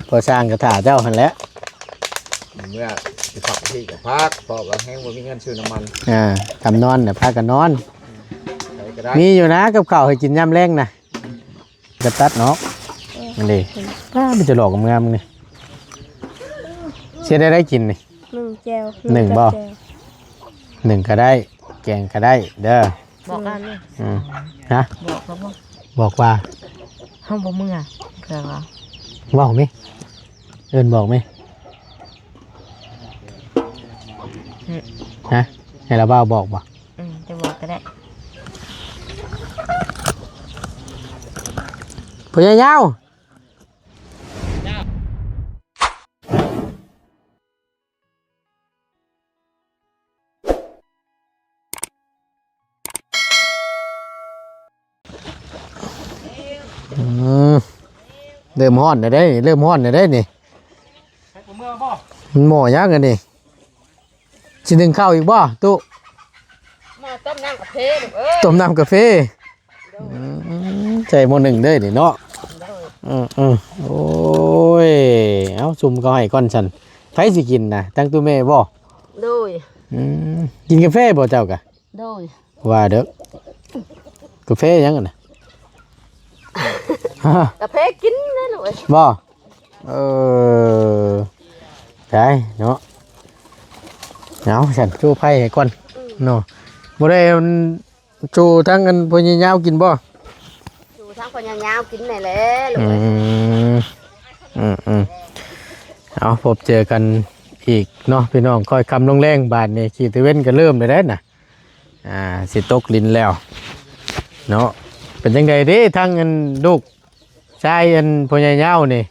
พอสร้างกระถาเจ้าหันแล้วเมื่อสิพักที่กับพักพอกับแห้งบ่มีเงินซื้อน้ำมันทำนอนเนี่ยพากันนอนมีอยู่นะกับข้าวให้กินย่ำแรงนะจะตัดเนาะมันดีมันจะหลอกกับงามนี่เชื่อได้กินนี่1 แจว 1บ่1ก็ได้แกงก็ได้เด้อบอกกันนี่ฮะบอกครับบอกว่าห้องบ่มึงอ่ะเกิดว่าบอกมั้ยบอกมั้ยฮะให้เราบ้าบอกบ่จะบอกก็ได้พญายาวเริ่มฮ้อนได้เริ่มฮ้อนได้นี่มันหม้อยักษ์กันนี่สินึ่งข้าวอีกบ่ตุ๊มาต้มน้ำกาแฟต้มน้ำกาแฟใส่หม้อหนึ่งเด้อนี่เนาะโอ้ยเอาซุ่มก็ให้ก้อนฉันไผสิกินนะตั้งตู้แม่บ่โดยกินกาแฟบ่เจ้ากะโดยว่าเด้อกาแฟยังกันนะกาแฟกินนะลูกบ่ได้เนาะเอาฉันจูไผ่ให้ก่อนเนาะบ่ได้จูทั้งกันพญายาวกินบ่จูทั้งพญายาวกินนี่แหละลูกเอาพบเจอกันอีกเนาะพี่น้องค่อยคำลงแรงบาดนี้ขี่ตะเว้นก็เริ่มเลยน่ะสิตกลิ้นแล้วเนาะเป็นจังไดเด้ทั้งอันลูกชายอันพญายาวนี่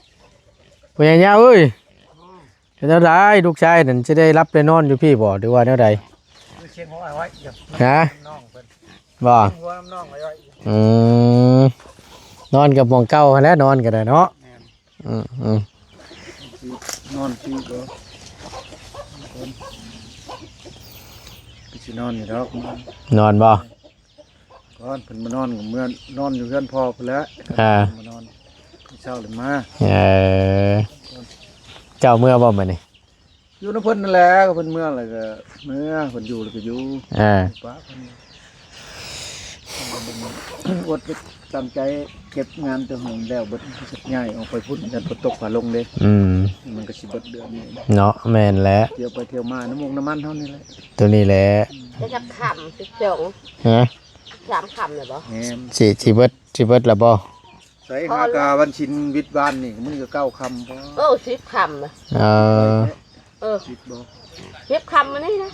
พญายาวเอ้ยเท่าไรลูกชายนั่นจะได้รับได้นอนอยู่พี่บ่หรือว่าเท่าไรฮะบ่นอนกับหมองเก้าแล้วนอนกันเนาะนอนที่ก็สินอนอยู่แล้วนอนบ่ก่อนเพิ่นมานอนกับเมื่อนอนอยู่เรือนพ่อเพิ่นแล้วมานอนเช้าเลยมาเจ้าเมื่อบ่มื้อนี้อยู่นำเพิ่นนั่นแหละก็เพิ่นเมื่อแล้วก็เมื่อเพิ่นอยู่แล้วก็อยู่ป้าเพิ่นอดตามใจเก็บงานตัวหงแล้วเบิดสักใหญ่ออกไปพุ่นกันฝนตกฝาลงเด้มันก็สิเบิดเดือนนี้เนาะแม่นแล้วเที่ยวไปเที่ยวมาน้ำมันเท่านี้แหละตัวนี้แหละจะขำสิจงฮะ3 คำเลยบ่สิเบิดละบ่ใส่หากาวันชินวิทย์บ้านนี่มันก็9 คำบ่10 คำ10บ่10 คำมันนี่นะ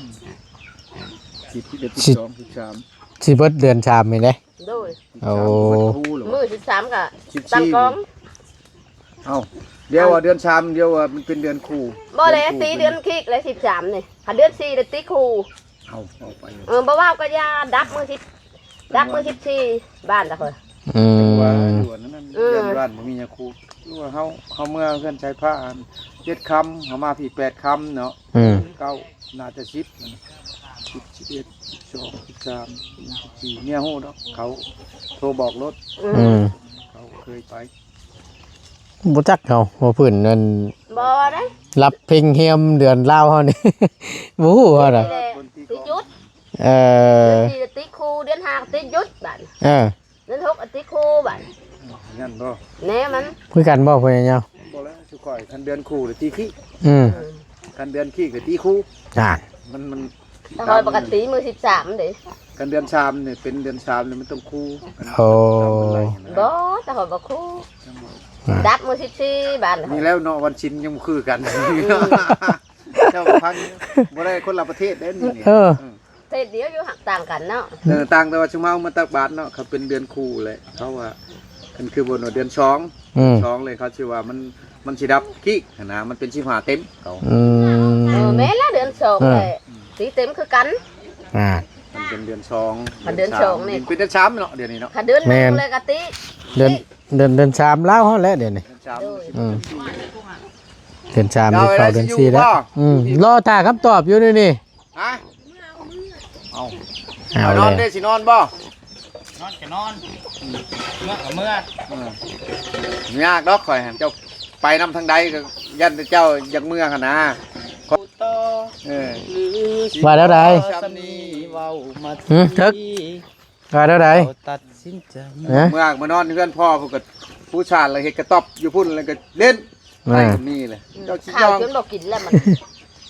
10 11 12 13สิเบิดเดือน3นี่แหละโดยมื้อ13ก็ตั้งกองเดี๋ยวเดือน3เดี๋ยวมันเป็นเดือนคู่บ่ได้ตีเดือนคิกเลย13นี่ถ้าเดือน4ได้ตีคู่เอาไปบ่ว่าก็ยาดับมื้อ14บ้านตะเพิ่นว่าด่วนนั้นเดือนบ้านบ่มียาคู่รู้ว่าเฮาเมื่อเพิ่นใช้ผ้า7 คำเฮามาพี่8 คำเนาะ9น่าจะ10 11 12 13 14เนี่ยฮู้เนาะเขาโทรบอกรถเขาเคยไปบ่จักเขาบ่พื้นนั่นบ่ได้รับเพ่งเฮียมเดือนลาวเฮานี่บ่ฮู้เฮาน่ะติยุดติคูเดือน5ติยุดบัดเดือน6ติคูบัดงั้นบ่แน่มันคือกันบ่พ่อใหญ่ยาวบ่แล้วสุก่อยคันเดือนคู่หรือตีขี้คันเดือนขี้ก็ตีคู่มันถ้าปกติมื้อ13เด้กันเดือน3นี่เป็นเดือน3นี่มันต้องคู่บ่ถ้าบ่คู่ดับมื้อ14บ้านนี่แล้วเนาะวันชินยังคือกันเจ้าพังบ่ได้คนละประเทศเด้นี่ประเทศเดียวอยู่หักต่างกันเนาะต่างแต่ว่าชุมเฮามาตักบาทเนาะเขาเป็นเดือนคู่เลยเขาว่าคันคือบนเดือน2เลยเขาชื่อว่ามันสิดับขี้นะมันเป็น15เต็มเขาแม่ละเดือน2เลยสีเต็มคือกันมันเป็นเดือน2เดือน2นี่เป็นเดือน3เนาะเดือนนี้เนาะเดือนนึงเลยกะติเดือน3แล้วเฮาแล้วเดือนนี้เดือน3นี่เข้าเดือน4แล้วรอท่าคำตอบอยู่นี่ฮะเอานอนได้สินอนบ่นอนก็นอนเมื่อก็เมื่อยากดอกข่อยหั่นเจ้า ไปนำทางใดก็ยันเจ้าอยากเมื่อหั่นนะเออ ว่าแล้วใด ซ้ำนี้เว้ามา ทึกว่าแล้วใด ตัดสินใจ ฮะ เมื่อมานอนเพื่อนพ่อเพิ่นก็ผู้ชาติเลยเฮ็ดกระต๊อบอยู่พุ่นแล้วก็เล่นไปก็มีเลยเจ้าชิย ข้าว อง จนบอกกินแล้วมัน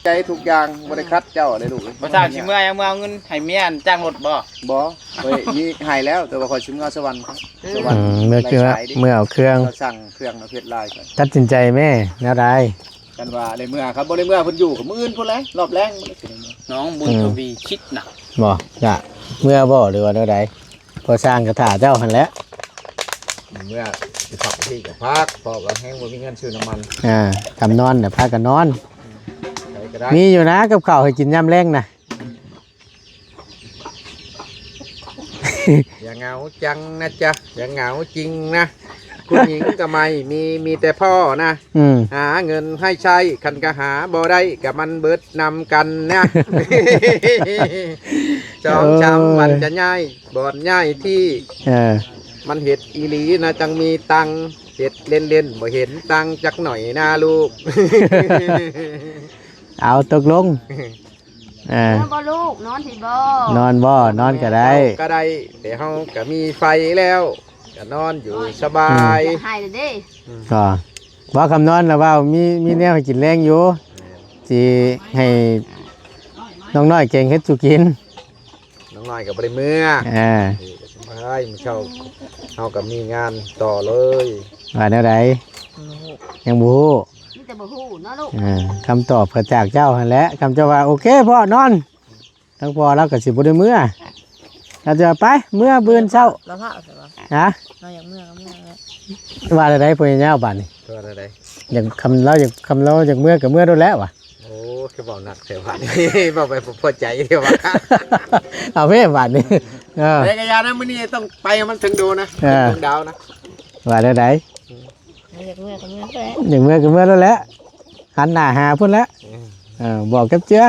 ใจทุกอย่างบ่ได้คัดเจ้าเลยลูก บ่ทราบสิเมื่อยังเมื่อเอาเงินให้เมียจ้างรถบ่ บ่เฮ้ยนี่ให้แล้วแต่ว่าขอยสิเมื่อสวรรค์ครับสวรรค์ เมื่อคือเมื่อเอาเครื่อง เราสั่งเครื่องมาเพชรลายก่อน ตัดสินใจแม่แนวใด กันว่าเลยเมื่อครับบ่ได้เมื่อเพิ่นอยู่กับมื้ออื่นพุ่นแหละรอบแรงบ่ได้เป็นเมื่อ น้องบุญทวีคิดหนัก บ่จ้ะเมื่อบ่หรือว่าแนวใดพอสร้างกระถาเจ้าหั่นแหล้ว เมื่อสิพักที่กับพักพอก็แห้งบ่มีเงินซื้อน้ำมัน คำนอนพากันนอน ใช้ก็ได้ มีอยู่นะกับข้าวให้กินยามแลงนะ อย่าเหงาจังนะจ๊ะอย่าเหงาจริงนะคุณหญิงก็ไม่มีแต่พ่อนะ หาเงินให้ใช้คันก็หาบ่ได้กับมันเบิดนำกันนะจองจำวันจะง่ายบ่อนง่ายที่ มันเห็ดอีหลีนะจังมีตังค์เห็ดเล่นบ่เห็นตังค์จักหน่อยนะลูก เอาตกลง นอนบ่ลูกนอนสิบ่ นอนบ่นอนก็ได้ ก็ได้แต่เฮาก็มีไฟแล้วก็นอนอยู่สบาย อย่าให้เลยเด้ ก็ว่าคำนอนแล้วว่ามีแนวให้กินแรงอยู่สิให้น้องน้อยเก่งเฮ็ดสุกิน น้องน้อยก็บ่ได้เมื่อสบายมื้อเช้าเฮาก็มีงานต่อเลย ว่าแนวใดยังบ่ฮู้ มีแต่บ่ฮู้เนาะลูก คำตอบก็จากเจ้าหั่นแหละคำเจ้าว่าโอเคพ่อนอนทั้งพ่อแล้วก็สิบ่ได้เมื่อเราจะไปเมื่อบื้นเช้า เราพาเอาซะบ่ ฮะ เราอยากเมื่อก็เมื่อแล้ว ว่าอะไรพ่อยาวบัดนี้ ตัวอะไร อย่างคำเราอยากเมื่อก็เมื่อโดนแล้วว่ะ โอ้คือบอกหนักเสียผ่าน บอกไปผมพอใจเดียวว่า เอาแม่บัดนี้เออ เด็กยานะมื้อนี้ต้องไปให้มันถึงดูนะถึงดาวนะ ว่าได้ได เราอยากเมื่อก็เมื่อแล้ว อย่างเมื่อก็เมื่อแล้วแหละหันหน้าหาพุ่นแล้วบอกกับเจ้า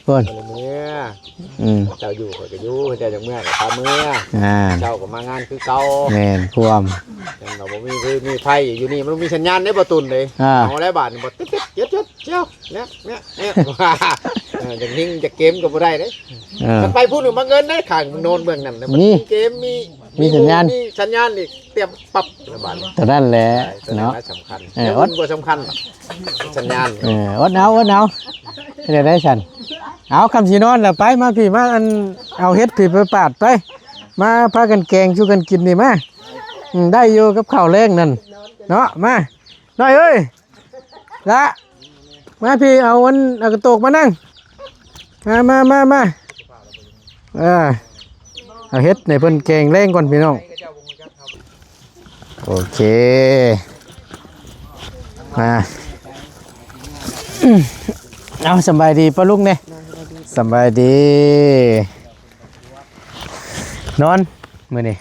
พุ่น เมื่อ เจ้าอยู่ก็อยู่เจ้าจากเมื่อก็พาเมื่อเจ้าก็มางานคือเก่า แม่นควม แต่เราบ่มีไฟอยู่นี่มันมีสัญญาณในประตูเลยเอาแล้วบาทบ่ติ๊ดๆเจ็ดๆเจ้าเนี่ยอย่างนิ่งจะเกมก็บ่ได้เด้มันไปพูดถึงมาเงินได้ข้างโนนเบื้องนั้นมันมีเกมมีสัญญาณอีกเตรียมปรับระบาด ตอนนั้นแหละเนาะ สำคัญอดกว่าสำคัญสัญญาณ อดเอาเดี๋ยวได้ฉันเอาคำสีนอนแล้วไปมาพี่มาอันเอาเฮ็ดพี่ไปปาดไปมาพากันแกงชูกันกินนี่มาได้อยู่กับข้าวแรงนั่นเนาะมาหน่อยเอ้ยละมาพี่เอากระโตกมานั่งมาเอาเฮ็ดในเพิ่นแกงแรงก่อนพี่น้องโอเคมาเอาสบายดีป้าลุงเนี่ยสบายดีนอนมื้อนี้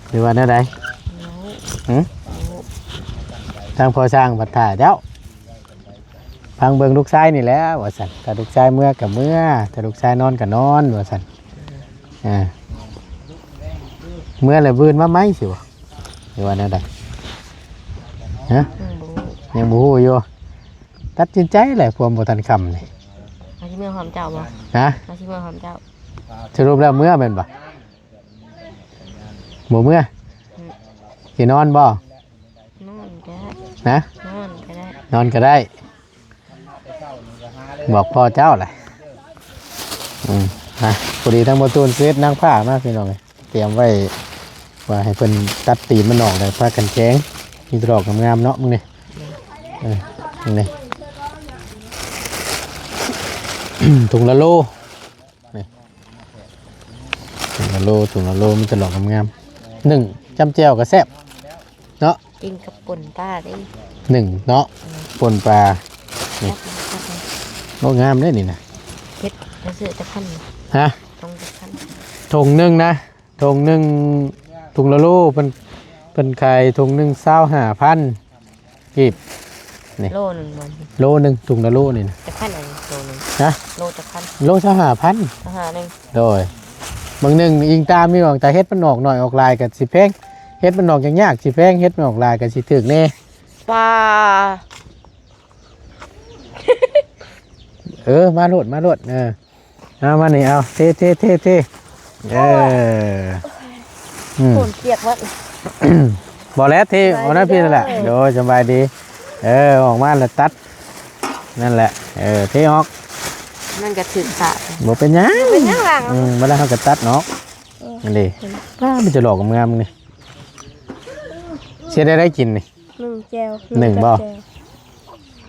หรือว่าแนวใดทางพอสร้างบัดถ่าเจ้าพังเบิ่งลูกชายนี่แหละว่าซั่นถ้าลูกชายเมื่อก็เมื่อถ้าลูกชายนอนก็นอนว่าซั่นเมื่อแล้วบื้นมาไหมสิวะหรือว่าแนวใดฮะยังบ่ฮู้อยู่ตัดสินใจแหละพวกบ่ทันคำนี่ มาที่เมื่อหอมเจ้าบ่ ฮะ มาที่เมื่อหอมเจ้า สรุปแล้วเมื่อแม่นบ่บ่เมื่อสินอนบ่ นอนก็ได้ นะ นอนก็ได้ นอนก็ได้บอกพ่อเจ้าแหละนะพอดีทั้งประตูนเซตนั่งผ้ามาพี่น้องเลยเตรียมไว้ว่าให้เพิ่นตัดตีนมันออกเลยผ้ากันแข้งมีดอกงามๆเนาะมึงนี่มึงนี่ ถุงละโลนี่ถุงละโลมันจะหลอกงามๆหนึ่งจำเจียวกับแซ่บเนาะ กินกับป่นป้าได้ หนึ่งเนาะปนปลานี่โอ้งามได้นี่นะ เฮ็ดจะซื้อจะพัน ฮะ ตรงจะพัน ถุงหนึ่งนะถุงหนึ่งถุงละโลเป็นขายถุงหนึ่ง25,000กีบนี่ โลนึงมัน โลหนึ่งถุงละโลนี่นะ จะพันอะไรโลนึง ฮะ โลจะพัน โล25,000 อาหารนึง โดยบางหนึ่งอิงตามมีหวังแต่เฮ็ดมันออกหน่อยออกลายกับสิแพงเฮ็ดมันออกอย่างยากสิแพงเฮ็ดมันออกลายกับสิถึกแน่ ปลา มาโลดเอามานี่เอาเทฝนเปียกวัด บ่แล้วเทเอานะพี่นั่นแหละโดยสบายดีออกมาแล้วตัดนั่นแหละเทออก มันก็ถึงสะ บ่เป็นหยัง เป็นยังหลัง บ่แล้วเฮาก็ตัดเนาะนั่นดิมันจะหลอกงามนี่เสียได้กินนี่ 1แก้ว หนึ่งบ่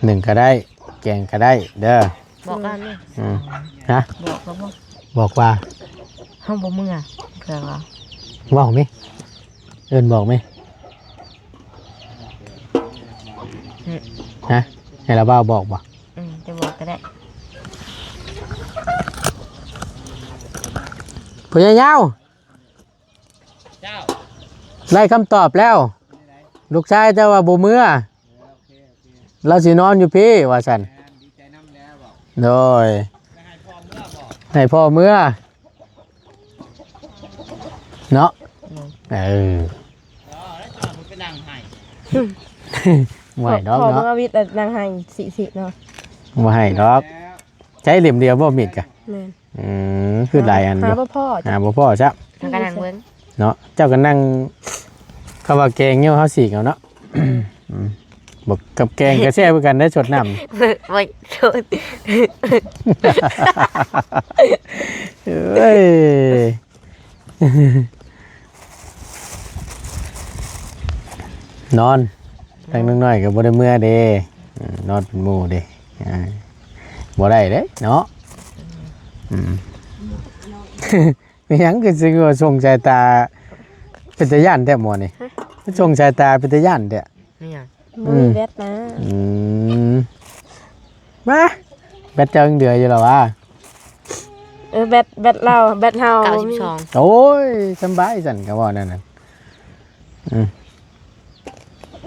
หนึ่งก็ได้แกงก็ได้เด้อ บอกกันนี่ ฮะ บอกแล้วบ่ บอกว่า เฮาบ่มึงอ่ะเพิ่นว่า บอกไหมเอิ้นบอกไหมฮะให้เราบ้าบอกบ่ จะบอกก็ได้ พญายาว เจ้า ไล่คำตอบแล้ว ลูกชายเจ้าว่าบ่เมื่อเราสินอนอยู่พี่ว่าซั่น ดีใจน้ำแล้วบอก โดย ให้พ่อเมื่อบอก ให้พ่อเมื่อเนาะแล้วจอดมันไปนั่งให้ ไหวดอก พอ เนาะ เมื่อวิทย์แต่นางให้สิเนาะ บ่ให้ดอก แล้ว ใช้เหลี่ยมเดียวบ่มีดกะ แม่น คือหลายอันอ หา ยู่ บ่พ่อ หาบ่พอจ้ะ แล้วก็นั่งเบิ่ง เนาะเจ้าก็นั่งคำว่าแกงเงี้ยวเฮาสีกเอาเนาะบอกกับแกงก็แซ่บกันได้สดน้ำ บ่โทษ เอ้ยนอนตั้งนึงน้อยก็บ่ได้เมื่อเด้นอนเป็นหมู่เด้บ่ได้เด้เนาะมีหยังคือสิว่าส่งสายตาเป็นตาย่านแท้หมอนี่ส่งสายตาเป็นตาย่านแท้ นี่หยัง บ่มีแบตนะ มาแบตเจิงเดือยอยู่แล้ววะ แบตเราแบตเฮา92 โอ้ยสบายสั่นก็ว่านั่นน่ะ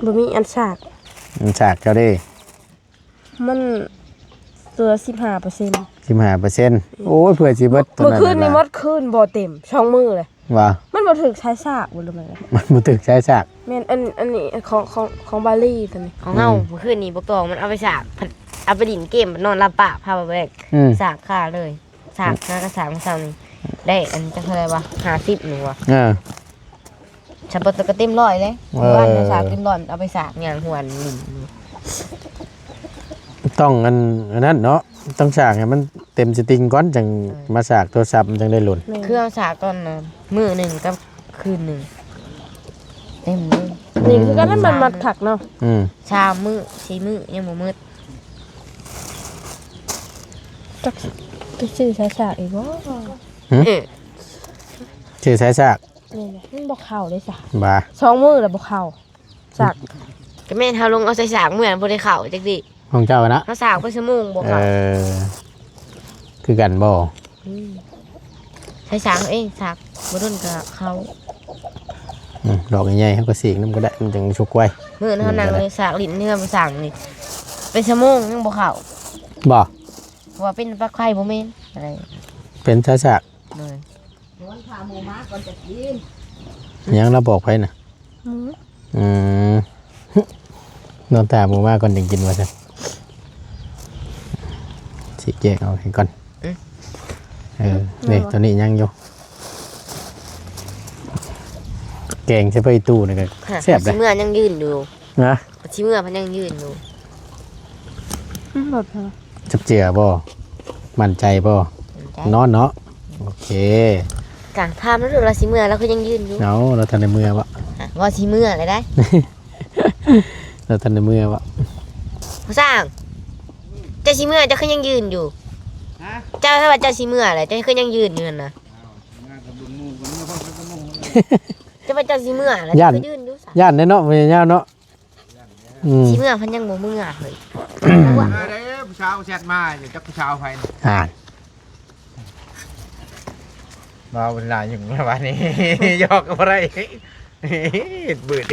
บ่มีอันฉาก มันฉากเจ้าเด้ มันตัว 15% 15%โอ้ยเผื่อสิเบิดตัว เมื่อ นั้น คืนนี้มดคืนบ่เต็มช่องมือเลย ว่า มันบ่ถึกใช้ฉากบ่รู้มัน มันบ่ถึกใช้ฉาก แม่นอันนี้ของบาลีตัวนี้ ของเฮาเมื่อคืนนี้บอกตองมันเอาไปสากเอาไปดินเกมนอนรับปากพาไปแบกสากค่าเลยสากค่าก็สากเช้านี่ได้อันจะเท่าไหร่วะ50หนูอ่ะฉันเปิดตัวก็เต็มร้อยเลยวันนี้สากเต็มร้อยเอาไปสากอย่างหวนนี่ ต้องอันนั้นเนาะต้องฉากให้มันเต็มสติงก่อนจังมาฉากโทรศัพท์มันจังได้หล่น เครื่องสากตอนมื้อหนึ่งกับคืนหนึ่งเต็มเลย นี่คือการมันมัดถักเนาะ ชามื้อ4มื้อยังบ่มืด จักชื่อใช้ฉากอีกบ่ ชื่อใช้ฉาก นี่แหละมันบ่เข้าเลยจ้ะ บ่า ช่องมือแล้วบ่เข้าฉาก ก็แม่นเฮาลงเอาใส่สากเหมือนบ่ได้เข้าจักดิ ของเจ้านะ เฮาสากไปชั่วโมงบ่เข้า คือกันบ่ ใช้สากเองสากบ่โดนก็เข้า ดอกใหญ่ๆเขาก็สีกน้ำก็ได้มันจังชุกไว้ มื้อนั้นเฮานั่งเลยสากลิ้นเนื้อบ่สากนี่เป็นชั่วโมงยังบ่เข้า บ่ เพราะว่าเป็นปลาไข่บ่แม่นอะไร เป็นใช้ฉาก เลย ยังเราบอกไปน่ะนอนตาหมูมาก่อนจึงกินว่าซั่นสิแยกเอาให้ก่อนนี่ตัวนี้ยังอยู่แกงใช้ไปตู้นี่ก็แซ่บเล ชิ ย เมื่อยังยืนอยู่ นะ ชิเมื่อพันยังยืนอยู่ หมดแล้ว จับเจือบ่มั่นใจบ่นอนเนาะโอเค กลางทามแล้วเรื่องเราชิเมื่อแล้วก็ยังยืนอยู่ เอาเราทันในมือวะ ว่าชิเมื่ออะไรได้ เราทันในมือวะ ผู้สร้างเจ้าชิเมื่อเจ้าก็ยังยืนอยู่เจ้าถ้าว่าเจ้าชิเมื่ออะไรเจ้าก็ยังยืนอยู่นั่นนะเจ้าว่าเจ้าชิเมื่ออะไรเจ้าก็ยืนอยู่ ย่านเนาะไม่ย่านเนาะ ชิเมื่อพันยังบ่เมื่อเลย เด้ผู้ชาวแชทมาอยู่จักผู้ชาวไผ มาเวลาอยู่แล้ววันนี้ ยอกอะไรบืด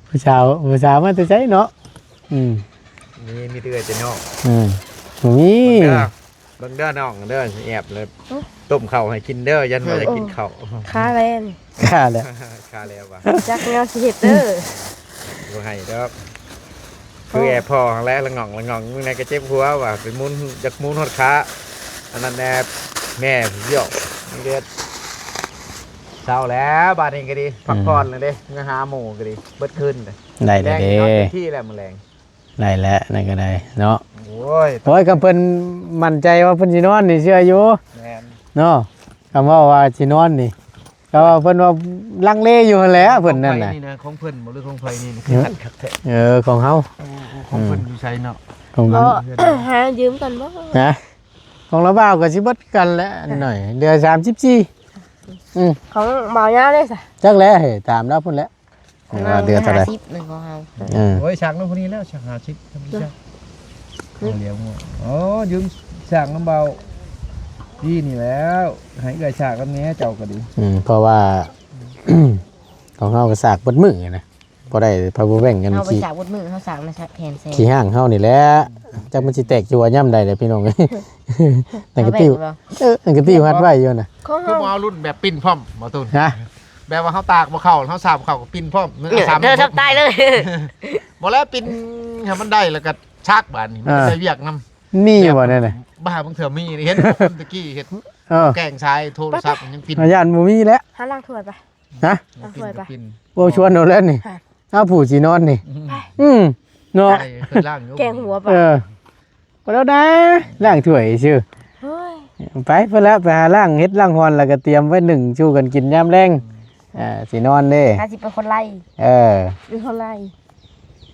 ผู้สาวมันจะใช้เนาะมีเตือนจะนอก มี บิ่งเด้อน้องเด้อแอบเลยต้มข้าวให้กินเด้อยันว่าจะกินข้าว ค่าแรง ค่าแล้ว ค่าแล้วว่ะ จักแนวสิเฮ็ดเด้อ บ่ให้เด้อคือแอบพ่อครั้งแรกละง่องมื้อไหนก็เจ็บหัวว่ะไปมุนจักมุนฮอดขาอันนั้นแอบแม่เหี่ยวเดือดเช้าแล้วบาดนี้ก็ดีพักผ่อนเลยเด้เงาหาหมูก็ดีเบิดคืนเลย ได้เลยเด้ นอนเต็มที่แล้วมื้อแรง ได้แล้วนั่นก็ได้เนาะ โอ้ย โอ้ยกับเพิ่นมั่นใจว่าเพิ่นสินอนนี่เชื่ออยู่ แม่น เนาะคำว่าสินอนนี่ก็ว่าเพิ่นว่าลังเลอยู่หั่นแหละเพิ่นนั่นน่ะ ของเพิ่นบ่หรือของไผนี่คือขัดคักแท้ ของเฮา ของเพิ่นอยู่ไสเนาะ ของ ก็ มัน หายืมกันบ่ นะของเราบ่าวก็สิเบิดกันแล้วหน่อยเดือน34ของบ่าวยาเลยซะ จักแล้วเฮ้ยตามแล้วพุ่นแล้วว่าเดือนเท่าไหร่ 50นึงของเฮา โอ้ยฉากนู้นคนนี้แล้วฉาก50ทำจังเอาเลี้ยงหมดอ๋อยืมฉากน้ำเบาพี่นี่แล้วให้เกิดฉากกันแหน่เจ้าก็ดี เพราะว่า ของเฮาก็สากเบิดมื้อนะบ่ได้พาบ่แบ่งกัน เฮาไป ขี้ สากบดมือเฮาสากมาแทนแซ่ ขี้ห้างเฮานี่แหละจักมันสิแตกจัวย่ำใดเลยพี่น้องเอ้ยนั่นก็ติ้วนั่นก็ติ้วฮัดไว้อยู่น่ะ ของ คือ เฮา บ่เอารุ่นแบบปิ้นพร้อมบ่ตุน ฮะ แบบว่าเฮาตากบ่เข้าเฮาสาบเข้าก็ปิ้นพร้อมมันสาม เธอทับตายเลย บ่แล้วปิ้นให้มันได้แล้วก็ชักบาดนี้มันจะเวียกนำ มีอยู่บ่นั่นน่ะ บ้าบางเถื่อมีเห็นคนตะกี้เห็น เออ แกล้งชายโทรศัพท์มันยังปิ้น อาญานบ่มีแล้ว หาล้างถ้วยไป ฮะ ล้างถ้วยไป ปิ้น บ่ชวนเอาแล้วนี่ ค่ะ เอาผู้สินอนนี่เนาะ ใช่เคยล่างอยู่ แกงหัวไป บ่แล้วนะล้างถ้วยซื่อ เฮ้ย ไปเพิ่นแล้วไปหาล้างเฮ็ดล้างฮอนแล้วก็เตรียมไว้นึ่งชูกันกินยามแลงสินอนเด้ กาสิเป็นคนไล่ เป็นคนไล่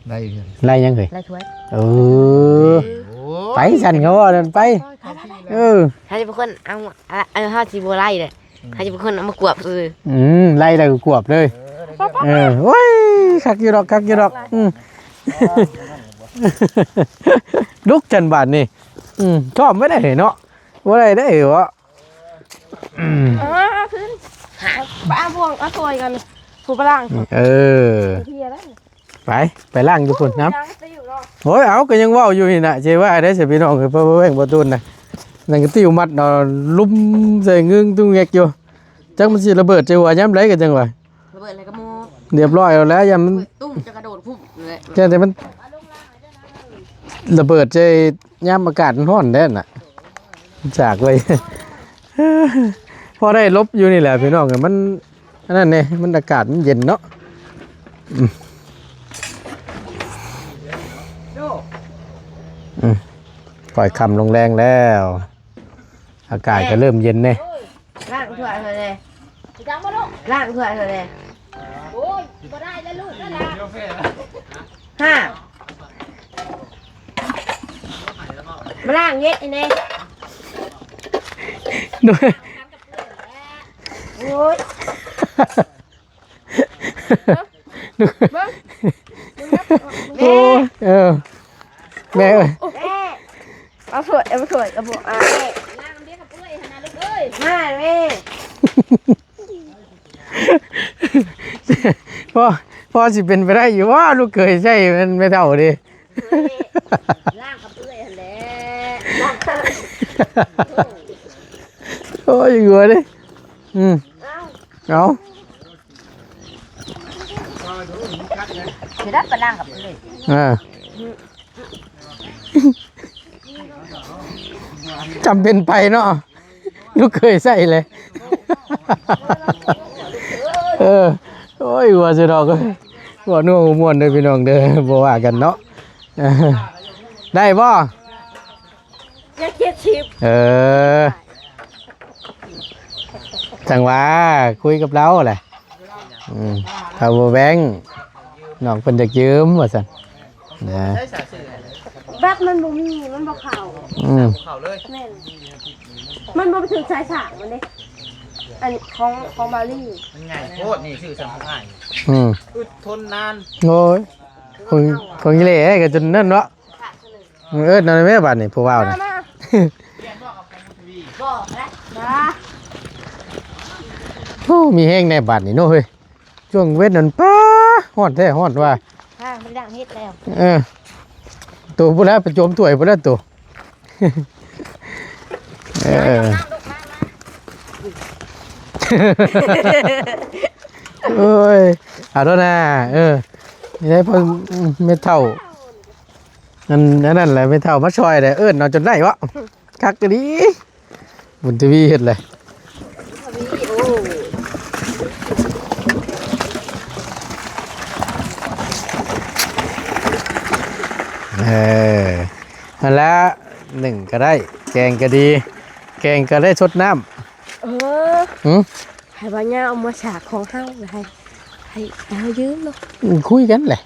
ได้เพื่อน ไล่ยังเอ่ย ไล่ถ้วย เออ โอ้ ไปสั่นเขาว่าเดินไปเออ ถ้าจะเป็นคนเอาเฮาสิบ่ไล่เลยถ้าจะเป็นคนเอามากวบซื่อ ไล่แล้วก็กวบเลยโอ้ยคักอยู่ดอกลุกจันบาดนี่ชอบไม่ได้เนาะบ่ได้ได้เหรอ ขึ้นป้าพวงเอาถ้วยกันผู้ปลาง เออ เฮียแล้ว ไปล้างอยู่พุ่นน้ำ ยังจะอยู่รอ โอ้ยเอาก็ยังเว้าอยู่นี่น่ะเจว่าได้สิพี่น้องคือเพิ่นแว่งบ่ตุนน่ะนั่นก็ติ้วมัดเนาะลุ่มใส่งึงตุ้งแงกอยู่จักมันสิระเบิดใจหัวยามใดก็จังว่า ระเบิดอะไรก็โม เรียบร้อยแล้วยามมัน ตุ้มจะกระโดดพุ่มเลย แต่มันระเบิดใจยามอากาศมันร้อนแน่น่ะจากไว้ พอได้ลบอยู่นี่แหละพี่น้องมันอันนั้นนี่มันอากาศมันเย็นเนาะปล่อยคำลงแรงแล้ว อากาศก็เริ่มเย็นเนี่ย ล่างถ้วยเลย จังบ่ลูก ล่างถ้วยเลย โอ้ยบ่ได้แล้วลูกนั่นล่ะ ห้ามาล่างเย็ดไอ้เนี่ย ด้วย โอ้ย โอ้แม่เอ้ย เอาถ้วยเอาถ้วยเอาบอกอ่ะ ล้างเบี้ยกับเปื่อยหั่นน่ะลูกเอ้ย มาแม่ พ่อสิเป็นไปได้อยู่ว่าลูกเคยใช่มันไม่เท่าดิ ล้างกับเปื่อยหั่นแหละ โอ้ยหัวดิเอา สิได้ไปล่างกับเปื่อย จำเป็นไปเนาะลูกเคยใส่เลยโอ้ยหัวสุดอกเลยหัวนัวหัวม่วนเด้อพี่น้องเด้อบ่ว่ากันเนาะได้บ่ อยากเก็บชิป จังหวะคุยกับเราแหละพาวเวอร์แบงค์น้องเพิ่นจะยืมว่าซั่นนะ แบบมันบ่มีมันบ่เข้า เข้าเลย แม่นมันบ่ไปถึงสายสามมันเด้อันของบาลี่ มันง่ายโคตรนี่ชื่อสำคัญง่าย อึดทนนาน โอ้ยคงอีเล่ก็จนนั่นเนาะนั่นแม่บาดนี่ผู้ว่าวน่ะ บอกแล้วมา โอ้มีแห้งแน่บาดนี่เนาะเฮ้ยช่วงเว้นนั่นป้าฮ้อนแท้ฮ้อนว่า ค่ะมันดังเฮ็ดแล้ว ตัวพุ่นแล้วไปโจมถ้วยพุ่นแล้วตัว โอ้ยเอาด้วยนะนี่ได้พอไม่เท่านั่นแหละไม่เท่ามาช่วยเลยนอนจนได้วะคักกะดีบุญทวีเห็นเลยมาแล้วหนึ่งก็ได้แกงก็ดีแกงก็ได้ชดน้ำให้บ้านย่าเอามาฉากของเฮาให้เอายืมเนาะคุยกันแหละ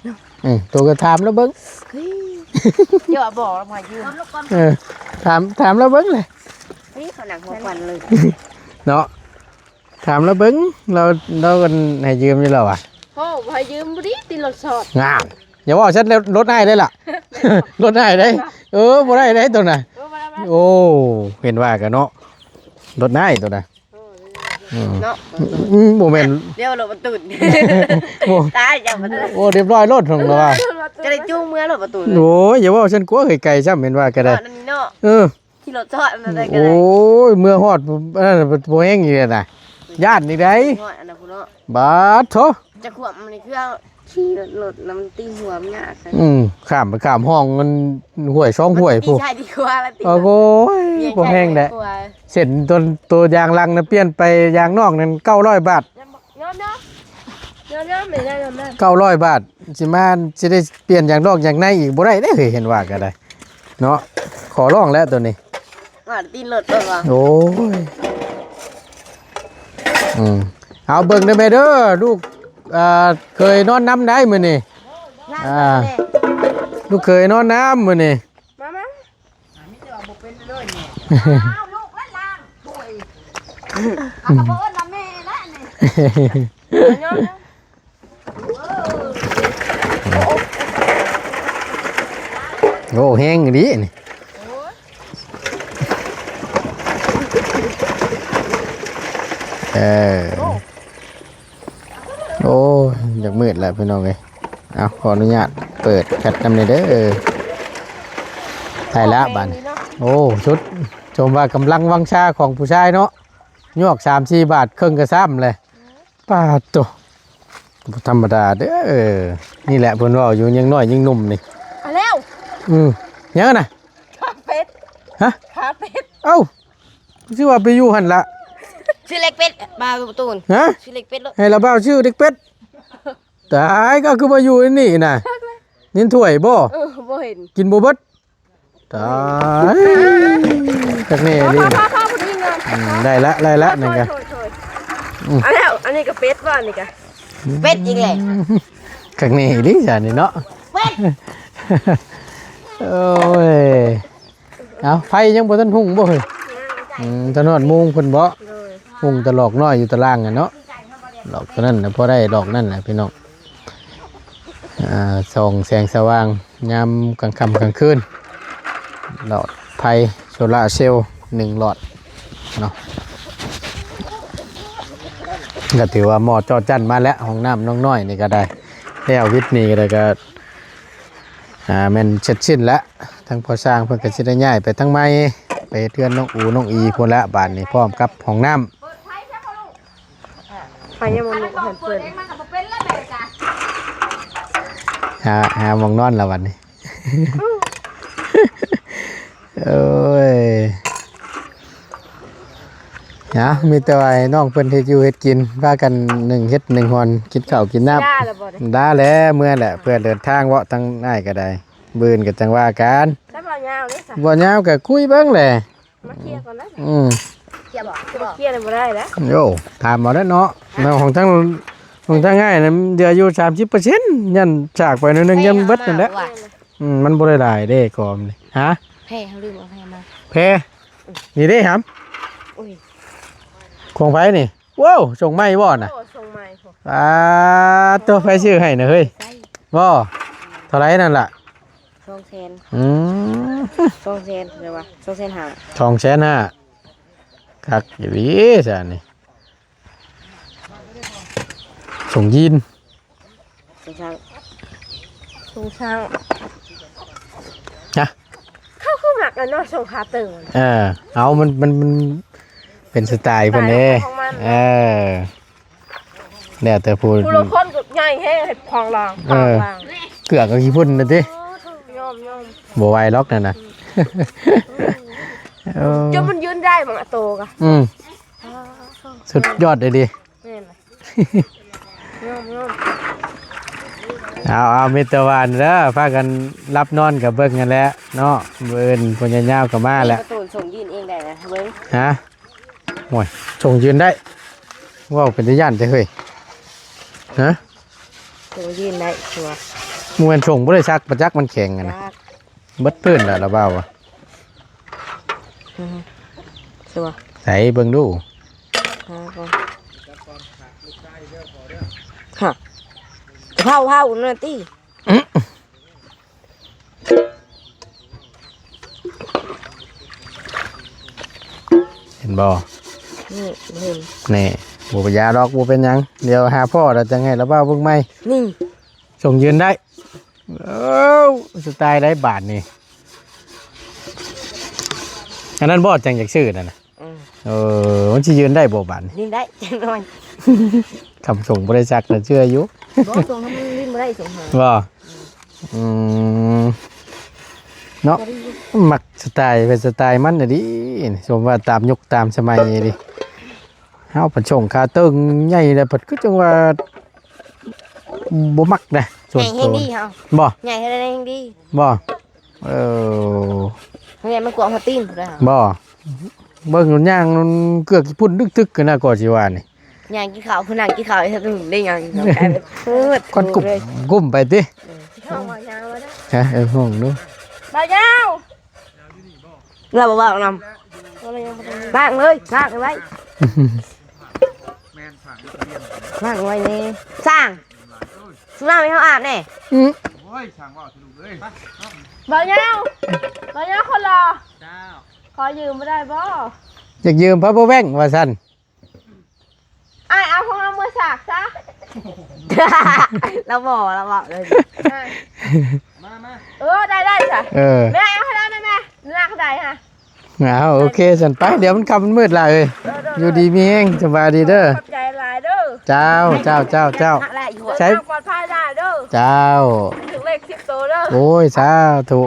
ตัวก็ถามแล้วเบิ้งเดี๋ยวบอกแล้วมายืมถามแล้วเบิ้งเลยนี่เขาหนังหัวควันเลยเนาะถามแล้วเบิ้งเรากันให้ยืมอยู่แล้วอ่ะโอ้ให้ยืมบ่ดิติรถสอดงามอย่าว่าฉันรถได้เลยล่ะรถได้ได้บ่ได้ได้ตัวน่ะโอ้เห็นว่ากันเนาะรถได้ตัวน่ะเนาะโมเมนต์เดี๋ยวรถประตูตายจังประตูโอ้เรียบร้อยรถของเราจะได้จูงมือรถประตูโอ้ยอย่าว่าฉันกลัวไกลๆซ้ำเห็นว่าก็ได้ที่รถจอดมันได้ก็ได้โอ้ยเมื่อฮอดนั่นบ่แห้งอยู่น่ะญาตินี่ได้บาดโถจะขวบมันนี่คือขี่รถแล้วมันตีหัวมันยากข้ามห้องมันห่วยช่องห่วยผู้ใช่ดีกว่าละโอ้โหบ่แห้งแหละเส้นตัวยางลังน่ะเปลี่ยนไปยางนอกนั่น900 บาท900 บาทสิมาสิได้เปลี่ยนยางนอกยางในอีกบ่ได้เด้เห็นว่าก็ได้เนาะขอร้องแล้วตัวนี้ตีนรถตัวว่าโอ้ยเอาเบิ่งได้ไหมเด้อลูกเคยนอนน้ำได้มื้อนี่ลูกเคยนอนน้ำมื้อนี่มามีแต่ว่าบ่เป็นเลยนี่ลูกล้างป่วยเอากระเบิ่นน่ะแม่ละนี่โอ้แห้งดีนี่โอ้อยากมืดแล้วพี่น้องเลยเอาขออนุญาตเปิดแคทนำเลยเด้อถ่ายละบันโอ้ชุดชมว่ากำลังวังชาของผู้ชายเนาะยอก3-4 บาทครึ่งกระซ้ำเลยป้าตัวธรรมดาเด้อนี่แหละเพิ่นว่าอยู่ยังน้อยยังหนุ่มนี่แล้วยังน่ะขาเป็ดฮะขาเป็ดเอ้าชื่อว่าไปอยู่หั่นละชื่อเล็กเป็ดบาวประตูนฮะชื่อเล็กเป็ดให้เราเบ้าชื่อเล็กเป็ดตายก็คือมาอยู่นี่น่ะนินถ้วยบ่บ่เห็นกินบ่เบิดตายจักแน่ดิได้ละนั่นก็อันนี้ก็เป็ดว่านี่ก็เป็ดอีกแล้วจักแน่ดิจ้ะนี่เนาะเป็ดโอ้ยเอาไฟยังบ่ทันหุ่งบ่เฮ้ยถนนมุงเพิ่นบ่หุ่งตะหลอกน้อยอยู่ตะล่างอ่ะเนาะหลอกตัวนั้นน่ะพอได้ดอกนั่นแหละพี่น้องส่องแสงสว่างยามกลางค่ำกลางคืนหลอดไฟโซล่าเซลล์1 หลอดเนาะก็ถือว่าหม้อจอจั่นมาแล้วห้องน้ำน้องน้อยนี่ก็ได้แล้ววิทย์นี่ก็ได้ก็แม่นเสร็จสิ้นแล้วทั้งพอสร้างเพิ่นก็สิได้ย้ายไปทั้งไม้ไปเทือนน้องอูน้องอีพุ่นละบ้านนี้พร้อมกับห้องน้ำไฟยังมันเปิดหามองนอนแล้ววันนี้โอ้ยนะมีแต่ว่าน้องเพิ่นเฮ็ดอยู่เฮ็ดกินว่ากัน1เฮ็ด1 หอนกินข้าวกินน้ำได้แล้วเมื่อแหละเพื่อเดินทางเวาะทางไหนก็ได้บืนก็จังว่ากันบ่ยาวก็คุยเบิ่งแหละมาเคลียร์ก่อนนะเคลียร์บ่เคลียร์บ่ได้แล้วโย่ถามเอาได้เนาะของทั้งง่ายนะเดืออยู่30%ยันจากไปนึงยังเบิดนั่นแหละมันบ่ได้หลายเด้กอมนี่ฮะแพ้เขาลืมเอาแพ้มาแพ้นี่เด้ครับของไผนี่ว้าวส่งไม้บ่น่ะส่งไม้ตัวไผชื่อให้น่ะเฮ้ยบ่เท่าไหร่นั่นล่ะ200,000 200,000เด้อว่า2,500 2,500คักอีหลีซะนี่ส่งยินส่งช่างฮะเข้าหมัก กันเนาะส่งขาตึง เอามันเป็นสไตล์เพิ่นเด้ ของมัน แล้วแต่พูด ผู้ละคนก็ใหญ่แห้งเห็ดพองลางพองลาง เกือกกับขี้พุ่นน่ะติ ยอม บ่ไหวล็อกนั่นน่ะเออ จนมันยืนได้บางโตกะ สุดยอดเลยดิ นี่แหละยอม เอามิตรวานเด้อพากันรับนอนกับเบิ่งกันแหล้วเนาะเบิ่นพ่นยาวๆก็มาแล้ว ประตูส่งยืนเองได้นะเบิ้ง ฮะโอ้ยส่งยืนได้ว้าวเป็นตาย่านจังเฮ้ยฮะ ส่งยืนได้ชัวร์ มึงมันส่งบ่ได้ซักประจักษ์มันแข็งอะนะเบิดพื้นแล้วล่ะเบ้าอ่ะ ชัวร์ ใส่เบิ่งดู ฮะเผาหน่อยติ เห็นบ่ นี่เห็น นี่บ่ไปยาดอกบ่เป็นหยังเดี๋ยวหาพ่อแล้วจังไงล่ะเบ้าเบิ่งใหม่ นี่ ส่งยืนได้เอ้าสไตล์ได้บาทนี่อันนั้นบ่จังอยากซื้อนั่นน่ะมันสิยืนได้บ่บาทนี่ ลิ้นได้จังหน่อย คำส่งบริษัทน่ะเชื่ออยู่ บ่ส่งทำลิ้นบ่ได้ส่งหา ว่าเนาะมักสไตล์เป็นสไตล์มันน่ะดิสมว่าตามยุคตามสมัยดิเฮาผัดส่งคาเติ้งใหญ่แล้วผัดคือจังว่าบ่มักนะส่วน ใหญ่ ตั ให้ ว ดีเฮา บ่ ใหญ่ให้ได้ให้ดี บ่เออ ใหญ่มันกวางหัวตีนพุ่นได้เฮา บ่เบิ่งมันย่างมันเกือกสิพุ่นดึกๆกันนะก่อนสิว่านี่ ใหญ่กินข้าวผู้นั่งกินข้าวให้ถึงได้ยังกลายเป็นเพิด ก้อนกุ้มไปติ เข้ามายาวแล้ว ฮะห้องดู บ่ยาวเราบ่นำล้างเลยล้างไว้ล้างไว้นี่สร้างสุราไม่เฮาอาบแน่ โอ้ยช่างว่าทะลุเลย บ่ยาวคนรอขอยืมบ่ได้บ่ อยากยืมพระบ่แว่งว่าซั่น อ้ายเอาของเรามือสากซะ เราบอกเลย ได้จ้ะ แม่เอาให้เราได้แม่ลากได้ฮะ เอาโอเคสันไปเดี๋ยวมันค่ำมันมืดและเอ้ยอยู่ดีมีแห้งสบายดีเด้อ ขอบใจหลายเด้อ เจ้าใช้ ปลอดภัยได้เด้อ เจ้า ถึงเลข10โตเด้อ โอ้ยสาธุ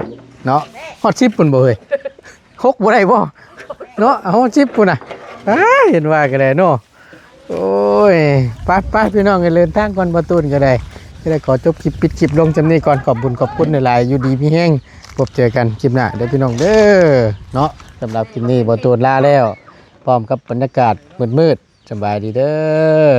เนาะฮอดชิปปุ่นบ่เฮ้ยคกบ่ได้บ่เนาะฮอดชิปปุ่นน่ะเห็นว่าก็ได้เนาะโอ้ยไปพี่น้องกันเดินทางก่อนบ่ตูนก็ได้ขอจบคลิปปิดคลิปลงจำนี้ก่อนขอบคุณหลายๆอยู่ดีมีแห้งพบเจอกันคลิปหน้าเด้อพี่น้องเด้อเนาะสำหรับคลิปนี้บ่ตูนลาแล้วพร้อมกับบรรยากาศมืดๆสบายดีเด้อ